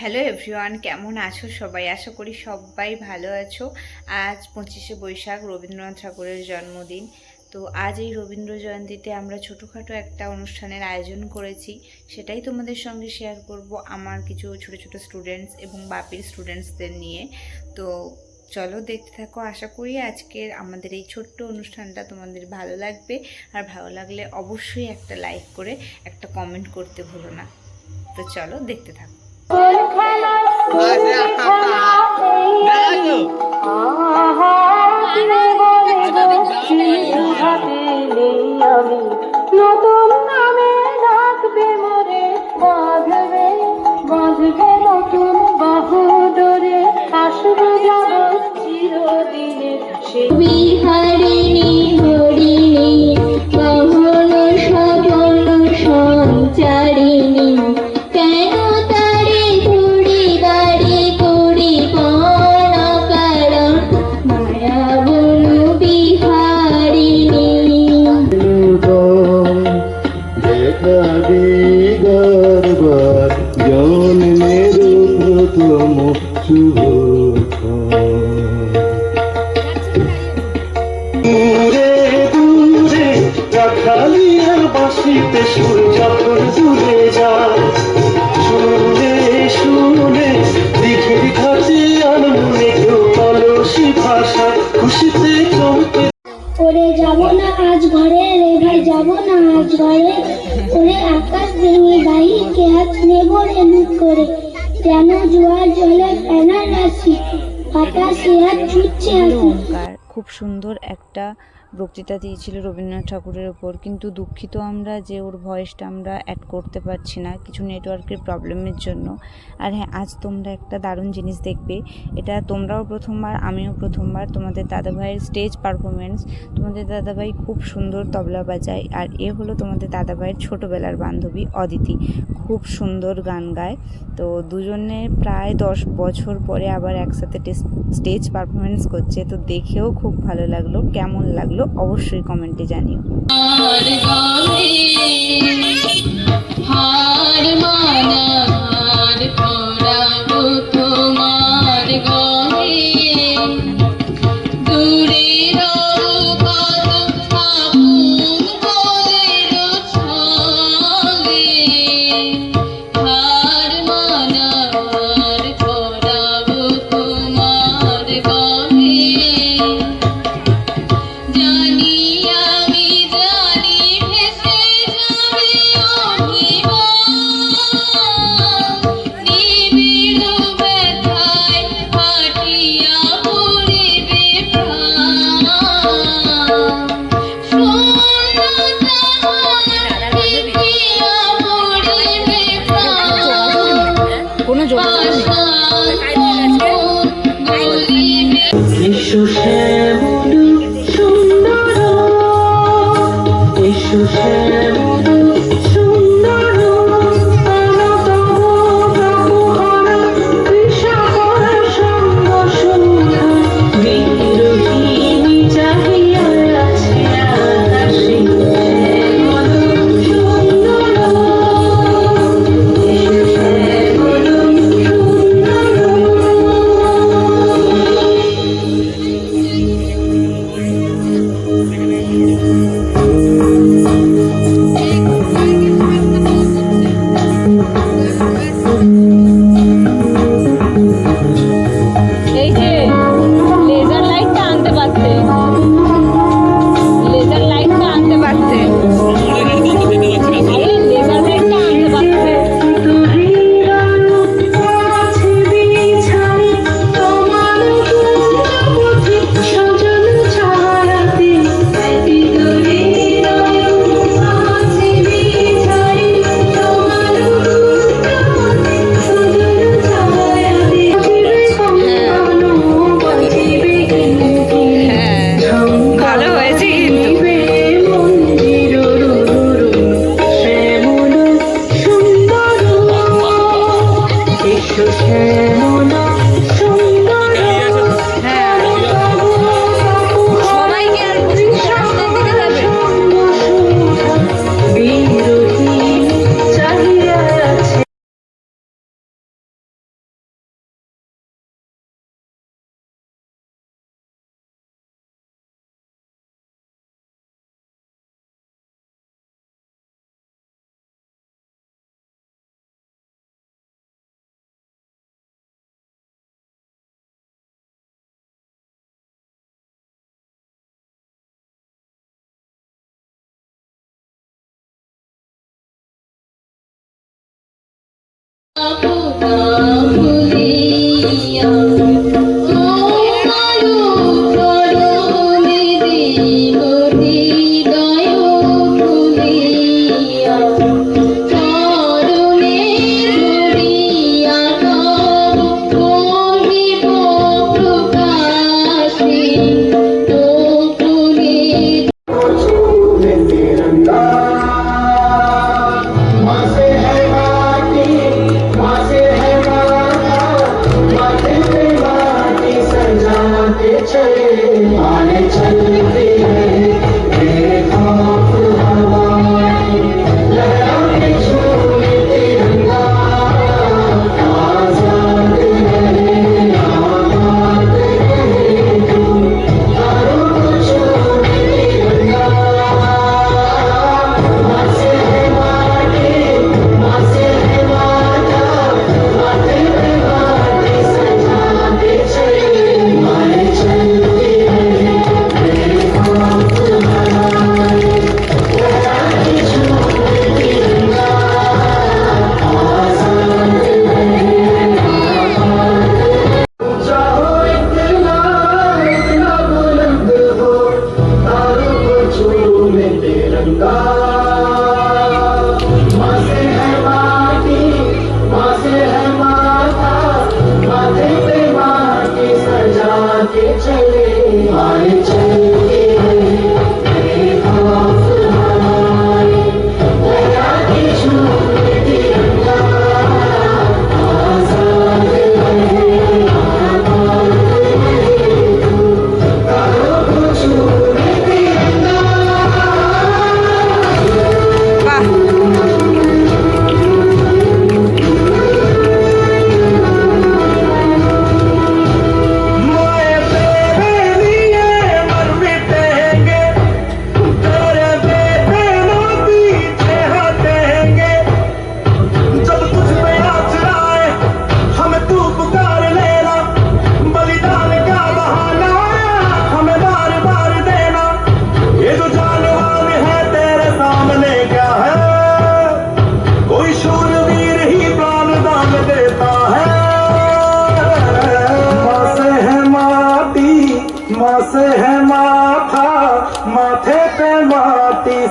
Hello everyone, কেমন আছো সবাই? আশা করি সবাই ভালো আছো। আজ 25শে বৈশাখ, রবীন্দ্রনাথ ঠাকুরের জন্মদিন। তো আজ এই রবীন্দ্র জয়ন্তীতে আমরা ছোটোখাটো একটা অনুষ্ঠানের আয়োজন করেছি, সেটাই তোমাদের সঙ্গে শেয়ার করব আমার কিছু ছোট ছোট স্টুডেন্টস এবং বাপির স্টুডেন্টসদের নিয়ে। তো চলো দেখতে থাকো। আশা করি আজকের আমাদের এই ছোট্ট অনুষ্ঠানটা তোমাদের ভালো লাগবে, আর ভালো লাগলে অবশ্যই একটা লাইক করে একটা কমেন্ট করতে ভুলো না। তো চলো দেখতে থাকো। নতুন নামে ডাকবে মোরে, বাঁধবে বাঁধবে নতুন বাহু ডোরে, আসবে যাব চিরদিনে সে বিহারিণী হরিণী গহন সবল সঞ্চারিণী। কেন তারে ঘুরি দাঁড়ি করি পণকারণ, মায়া বনু বিহারিণী। গর্বার জন্মের প্রথম শুভ দূরে দূরে রাখালিয়ার বাঁশিতে সুর যখন তুলে যায়, শুনে শুনে দিঘির ঘাটে আনমনে কেউ অলসী ভাষা খুশিতে চমকে। ওরে যাব না আজ ঘরে, রে ভাই যাব না আজ ঘরে, ওরে আকাশ ভেঙে গাই কে হাত নেব রে মুখ করে, কেন জোয়ার জলে ফেনার রাশি বাতাসে হাত ছুটছে হাসি। খুব সুন্দর একটা বক্তৃতা দিয়েছিল রবীন্দ্রনাথ ঠাকুরের ওপর, কিন্তু দুঃখিত আমরা যে ওর ভয়েসটা আমরা অ্যাড করতে পারছি না কিছু নেটওয়ার্কের প্রবলেমের জন্য। আর হ্যাঁ, আজ তোমরা একটা দারুণ জিনিস দেখবে। এটা তোমরাও প্রথমবার, আমিও প্রথমবার। তোমাদের দাদাভাইয়ের স্টেজ পারফরমেন্স। তোমাদের দাদাভাই খুব সুন্দর তবলা বাজায়, আর এ হলো তোমাদের দাদাভাইয়ের ছোটোবেলার বান্ধবী অদিতি, খুব সুন্দর গান গায়। তো দুজনে প্রায় 10 বছর পরে আবার একসাথে স্টেজ পারফরমেন্স করছে, তো দেখেও খুব ভালো লাগলো। কেমন লাগলো অবশ্যই কমেন্টে জানিও। এসো শ্যামল সুন্দর, এসো শ্যামল সুন্দর, অনতভরা কৃষকর সঙ্গ সুন্দর, বিরোহিণী চাহিয়া আছে আকাশে শ্যামল সুন্দর, এসো শ্যামল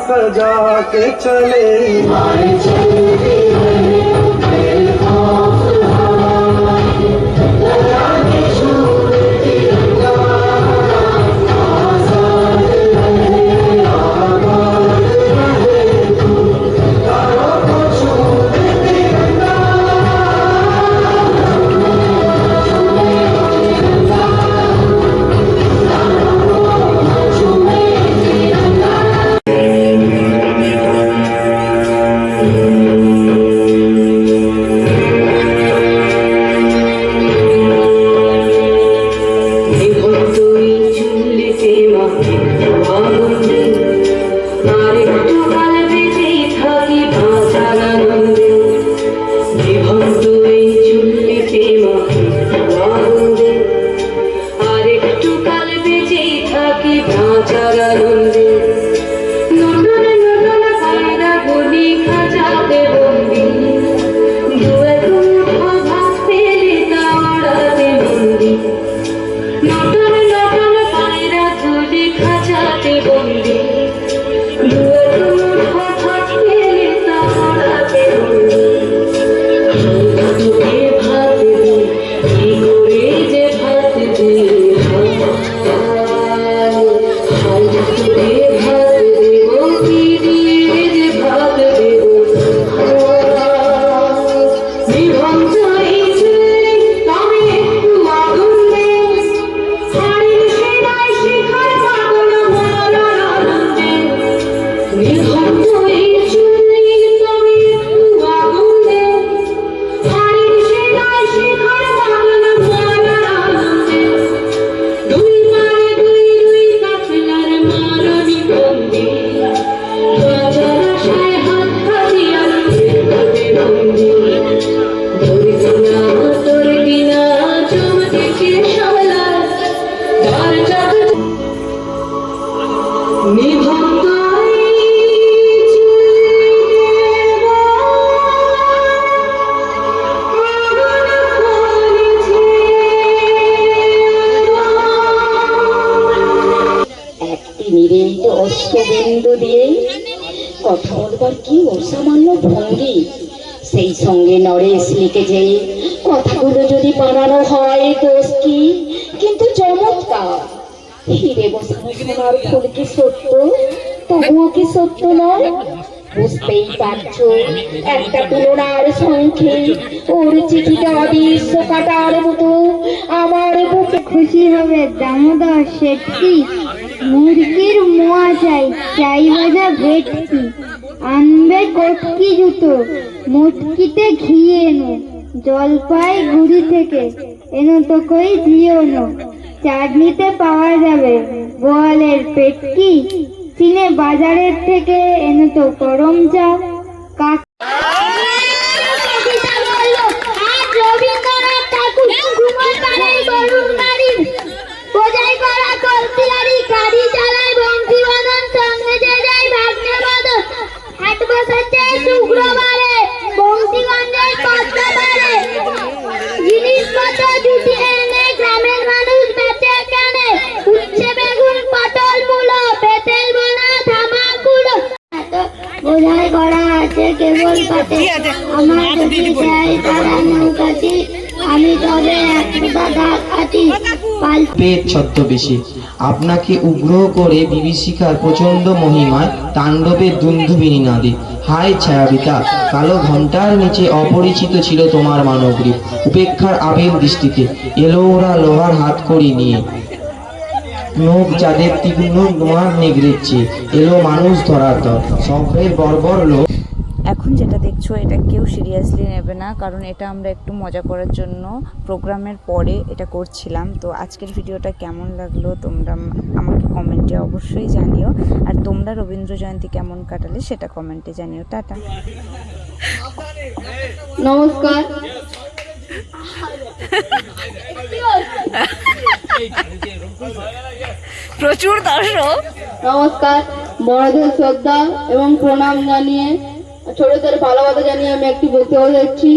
सजा के चले অশ্ববিন্দু দিয়ে। কথা বলবার কি অসামান্য ভঙ্গি, সেই সঙ্গে নরেশ লিখেছে কথাগুলো যদি বানানো হয় দোষ কি, কিন্তু চমৎকার। হিরে বসানো সোনার ফুল কি সত্য, তবুও কি সত্য নয়? বুঝতেই পারছো, একটা তুলনার সংখ্যে ওর চিঠিটা অদৃশ্য কাটার মতো আমার বুকে। খুশি হবে দামোদর শেঠকি, মুরগির মোয়া চাই, চাই ভাজা ভেটকি, আনবে কটকি জুতো, মুটকিতে ঘি এনো, জলপাই গুড়ি থেকে এনো তো কই জিওনো, চাটনিতে পাওয়া যাবে বোয়ালের পেটকি, চিনে বাজারের থেকে এনো তো গরম চা। রবীন্দ্রনাথ ঠাকুর ঘুমার পাড়ায় গরুর গাড়ি, বোঝাই করা কলসিলারি, গাড়ি চালায় বংশী বাদন, সঙ্গে যে যায় ভাগ্নে বাদন, হাট বসাচ্ছে শুক্রবারে, বংশীগঞ্জের পদ্মাবারে, জিনিসপত্র জুটিয়ে এনে গ্রামের মানুষ বেচে কেনে, উচ্ছে বেগুন পটল মূলো, পেটেল বোনা ধামাকুলো। বোঝাই করা আছে কেবল পাতে, আমার যদি চাই তারা নৌকাটি, আমি তবে এক ফুটা দাগ কাটি। পেট ছদ্মবেশী আপনাকে উগ্র করে বিভীষিকার প্রচন্ড মহিমায় তাণ্ডবের দুন্দুবিনী নাদে। হায় ছায়াবিতা, কালো ঘণ্টার নিচে অপরিচিত ছিল তোমার মানবরূপ। উপেক্ষার আবেল দৃষ্টিতে এলো ওরা লোহার হাত করি নিয়ে, নখ যাদের তীক্ষ্ণ নোয়ার নেগড়েছে, এলো মানুষ ধরার দল, শঙ্করের বর্বর লোক। এখন যেটা দেখছো এটা কেউ সিরিয়াসলি নেবে না, কারণ এটা আমরা একটু মজা করার জন্য প্রোগ্রামের পরে এটা করছিলাম। তো আজকের ভিডিওটা কেমন লাগলো তোমরা আমাকে কমেন্টে অবশ্যই জানিও, আর তোমরা রবীন্দ্র জয়ন্তী কেমন কাটালে সেটা কমেন্টে জানিও। টাটা। নমস্কার। প্রচুর দর্শক। নমস্কার, বড়দের শ্রদ্ধা এবং প্রণাম জানিয়ে, ছোটদের ভালোবাসা জানিয়ে আমি একটি বক্তব্য দিচ্ছি।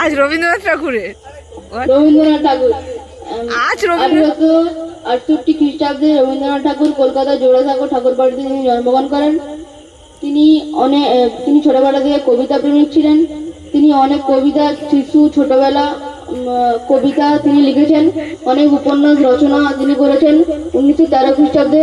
আজ রবীন্দ্রনাথ ঠাকুরের রবীন্দ্রনাথ ঠাকুর আজ 1868 খ্রিস্টাব্দে রবীন্দ্রনাথ ঠাকুর কলকাতার জোড়াসাঁকো ঠাকুর বাড়িতে তিনি জন্মগ্রহণ করেন। তিনি ছোটবেলা থেকে কবিতা প্রেমিক ছিলেন। তিনি অনেক কবিতা, শিশু, ছোটবেলা কবিতা তিনি লিখেছেন। অনেক উপন্যাস রচনা তিনি করেছেন। 1913 খ্রিস্টাব্দে